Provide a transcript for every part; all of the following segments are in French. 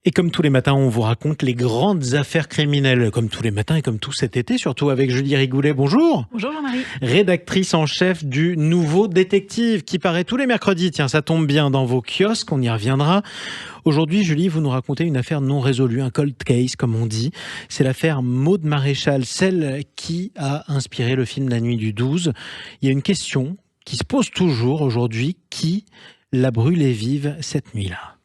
Et comme tous les matins, on vous raconte les grandes affaires criminelles, comme tous les matins et comme tout cet été, surtout avec Julie Rigoulet. Bonjour. Bonjour Jean-Marie. Rédactrice en chef du Nouveau Détective, qui paraît tous les mercredis. Tiens, ça tombe bien dans vos kiosques, on y reviendra. Aujourd'hui, Julie, vous nous racontez une affaire non résolue, un cold case, comme on dit. C'est l'affaire Maude Maréchal, celle qui a inspiré le film La Nuit du 12. Il y a une question qui se pose toujours aujourd'hui. Qui l'a brûlée vive cette nuit-là ?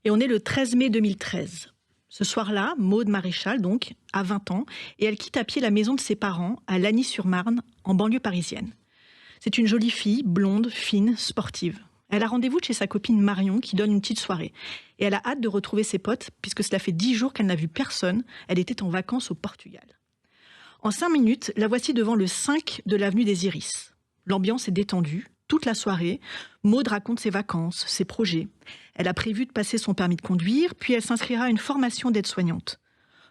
Et on est le 13 mai 2013. Ce soir-là, Maude Maréchal, donc, a 20 ans, et elle quitte à pied la maison de ses parents à Lagny-sur-Marne, en banlieue parisienne. C'est une jolie fille, blonde, fine, sportive. Elle a rendez-vous chez sa copine Marion, qui donne une petite soirée. Et elle a hâte de retrouver ses potes, puisque cela fait 10 jours qu'elle n'a vu personne. Elle était en vacances au Portugal. En 5 minutes, la voici devant le 5 de l'avenue des Iris. L'ambiance est détendue. Toute la soirée, Maude raconte ses vacances, ses projets. Elle a prévu de passer son permis de conduire, puis elle s'inscrira à une formation d'aide-soignante.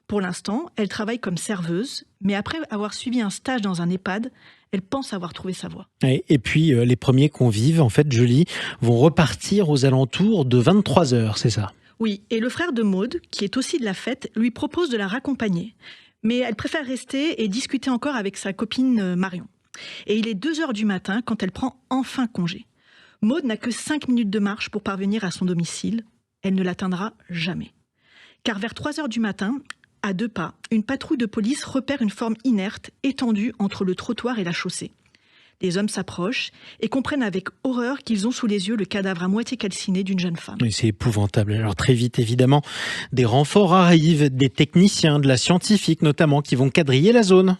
Pour l'instant, elle travaille comme serveuse, mais après avoir suivi un stage dans un EHPAD, elle pense avoir trouvé sa voie. Et puis, les premiers convives, en fait, Julie, vont repartir aux alentours de 23h, c'est ça ? Oui, et le frère de Maude, qui est aussi de la fête, lui propose de la raccompagner. Mais elle préfère rester et discuter encore avec sa copine Marion. Et il est 2h du matin quand elle prend enfin congé. Maude n'a que 5 minutes de marche pour parvenir à son domicile. Elle ne l'atteindra jamais. Car vers 3h du matin, à 2 pas, une patrouille de police repère une forme inerte étendue entre le trottoir et la chaussée. Les hommes s'approchent et comprennent avec horreur qu'ils ont sous les yeux le cadavre à moitié calciné d'une jeune femme. Oui, c'est épouvantable. Alors très vite, évidemment, des renforts arrivent, des techniciens, de la scientifique notamment, qui vont quadriller la zone.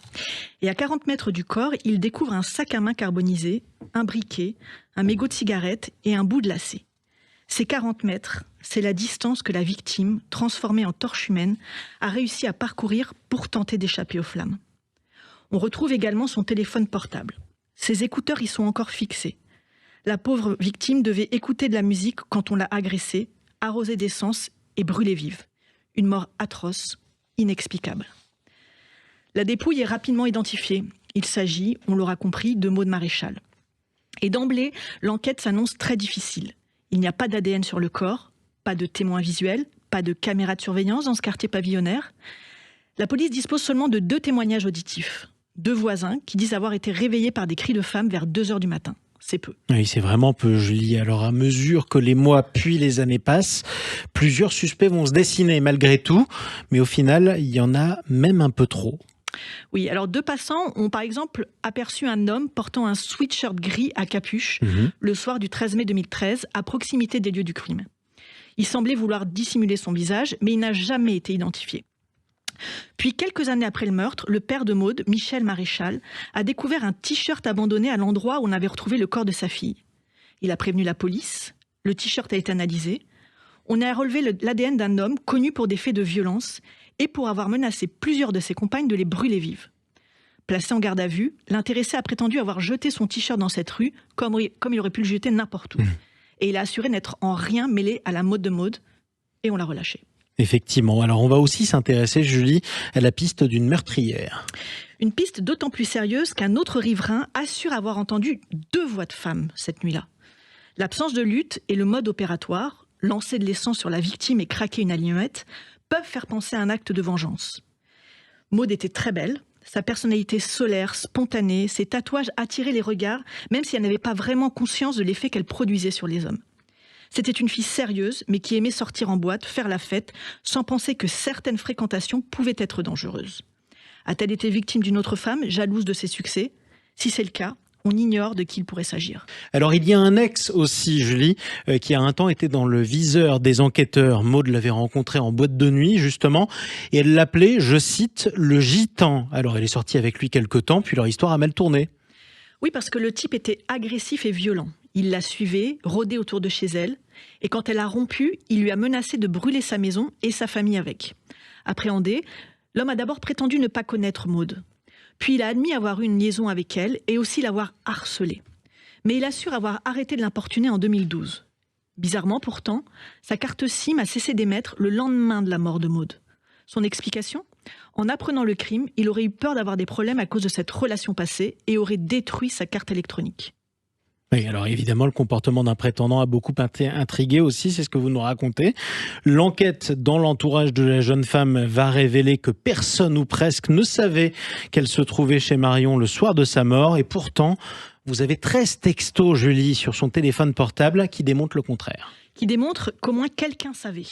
Et à 40 mètres du corps, ils découvrent un sac à main carbonisé, un briquet, un mégot de cigarette et un bout de lacet. Ces 40 mètres, c'est la distance que la victime, transformée en torche humaine, a réussi à parcourir pour tenter d'échapper aux flammes. On retrouve également son téléphone portable. Ses écouteurs y sont encore fixés. La pauvre victime devait écouter de la musique quand on l'a agressée, arrosée d'essence et brûlée vive. Une mort atroce, inexplicable. La dépouille est rapidement identifiée. Il s'agit, on l'aura compris, de Maude Maréchal. Et d'emblée, l'enquête s'annonce très difficile. Il n'y a pas d'ADN sur le corps, pas de témoins visuels, pas de caméra de surveillance dans ce quartier pavillonnaire. La police dispose seulement de 2 témoignages auditifs. 2 voisins qui disent avoir été réveillés par des cris de femmes vers 2h du matin. C'est peu. Oui, c'est vraiment peu, Julie. Alors, à mesure que les mois puis les années passent, plusieurs suspects vont se dessiner malgré tout. Mais au final, il y en a même un peu trop. Oui, alors 2 passants ont par exemple aperçu un homme portant un sweatshirt gris à capuche le soir du 13 mai 2013 à proximité des lieux du crime. Il semblait vouloir dissimuler son visage, mais il n'a jamais été identifié. Puis, quelques années après le meurtre, le père de Maude, Michel Maréchal, a découvert un t-shirt abandonné à l'endroit où on avait retrouvé le corps de sa fille. Il a prévenu la police, le t-shirt a été analysé. On a relevé l'ADN d'un homme connu pour des faits de violence et pour avoir menacé plusieurs de ses compagnes de les brûler vives. Placé en garde à vue, l'intéressé a prétendu avoir jeté son t-shirt dans cette rue comme il aurait pu le jeter n'importe où. Et il a assuré n'être en rien mêlé à la mode de Maude et on l'a relâché. Effectivement. Alors, on va aussi s'intéresser, Julie, à la piste d'une meurtrière. Une piste d'autant plus sérieuse qu'un autre riverain assure avoir entendu 2 voix de femmes cette nuit-là. L'absence de lutte et le mode opératoire, lancer de l'essence sur la victime et craquer une allumette, peuvent faire penser à un acte de vengeance. Maude était très belle. Sa personnalité solaire, spontanée, ses tatouages attiraient les regards, même si elle n'avait pas vraiment conscience de l'effet qu'elle produisait sur les hommes. C'était une fille sérieuse, mais qui aimait sortir en boîte, faire la fête, sans penser que certaines fréquentations pouvaient être dangereuses. A-t-elle été victime d'une autre femme, jalouse de ses succès ? Si c'est le cas, on ignore de qui il pourrait s'agir. Alors, il y a un ex aussi, Julie, qui a un temps été dans le viseur des enquêteurs. Maude l'avait rencontré en boîte de nuit, justement, et elle l'appelait, je cite, le gitan. Alors, elle est sortie avec lui quelque temps, puis leur histoire a mal tourné. Oui, parce que le type était agressif et violent. Il la suivait, rôdait autour de chez elle, et quand elle a rompu, il lui a menacé de brûler sa maison et sa famille avec. Appréhendé, l'homme a d'abord prétendu ne pas connaître Maude. Puis il a admis avoir eu une liaison avec elle et aussi l'avoir harcelée. Mais il assure avoir arrêté de l'importuner en 2012. Bizarrement pourtant, sa carte SIM a cessé d'émettre le lendemain de la mort de Maude. Son explication ? En apprenant le crime, il aurait eu peur d'avoir des problèmes à cause de cette relation passée et aurait détruit sa carte électronique. Oui, alors évidemment, le comportement d'un prétendant a beaucoup intrigué aussi, c'est ce que vous nous racontez. L'enquête dans l'entourage de la jeune femme va révéler que personne ou presque ne savait qu'elle se trouvait chez Marion le soir de sa mort. Et pourtant, vous avez 13 textos, Julie, sur son téléphone portable qui démontrent le contraire. Qui démontre qu'au moins quelqu'un savait.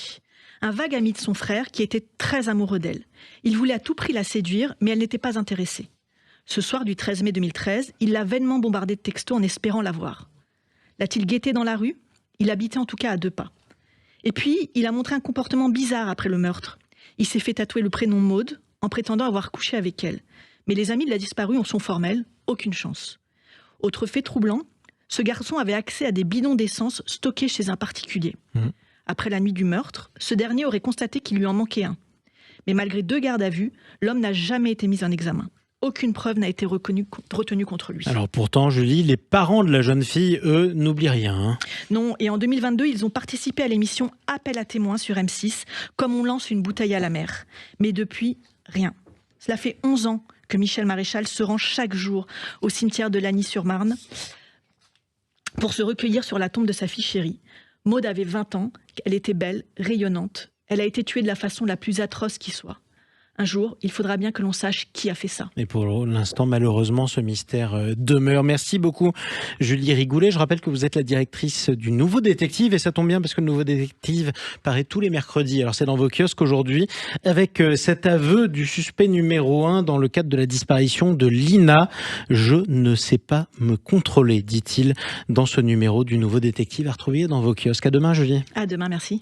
Un vague ami de son frère qui était très amoureux d'elle. Il voulait à tout prix la séduire, mais elle n'était pas intéressée. Ce soir du 13 mai 2013, il l'a vainement bombardée de textos en espérant la voir. L'a-t-il guettée dans la rue ? Il habitait en tout cas à 2 pas. Et puis, il a montré un comportement bizarre après le meurtre. Il s'est fait tatouer le prénom Maude en prétendant avoir couché avec elle. Mais les amis de la disparue en sont formels, aucune chance. Autre fait troublant, ce garçon avait accès à des bidons d'essence stockés chez un particulier. Après la nuit du meurtre, ce dernier aurait constaté qu'il lui en manquait un. Mais malgré 2 gardes à vue, l'homme n'a jamais été mis en examen. Aucune preuve n'a été retenue contre lui. Alors pourtant, Julie, les parents de la jeune fille, eux, n'oublient rien. Hein. Non, et en 2022, ils ont participé à l'émission Appel à témoins sur M6, comme on lance une bouteille à la mer. Mais depuis, rien. Cela fait 11 ans que Michel Maréchal se rend chaque jour au cimetière de Lagny-sur-Marne pour se recueillir sur la tombe de sa fille chérie. Maude avait 20 ans, elle était belle, rayonnante. Elle a été tuée de la façon la plus atroce qui soit. Un jour, il faudra bien que l'on sache qui a fait ça. Et pour l'instant, malheureusement, ce mystère demeure. Merci beaucoup, Julie Rigoulet. Je rappelle que vous êtes la directrice du Nouveau Détective, et ça tombe bien parce que le Nouveau Détective paraît tous les mercredis. Alors c'est dans vos kiosques aujourd'hui, avec cet aveu du suspect numéro 1 dans le cadre de la disparition de Lina. Je ne sais pas me contrôler, dit-il dans ce numéro du Nouveau Détective, à retrouver dans vos kiosques. À demain, Julie. À demain, merci.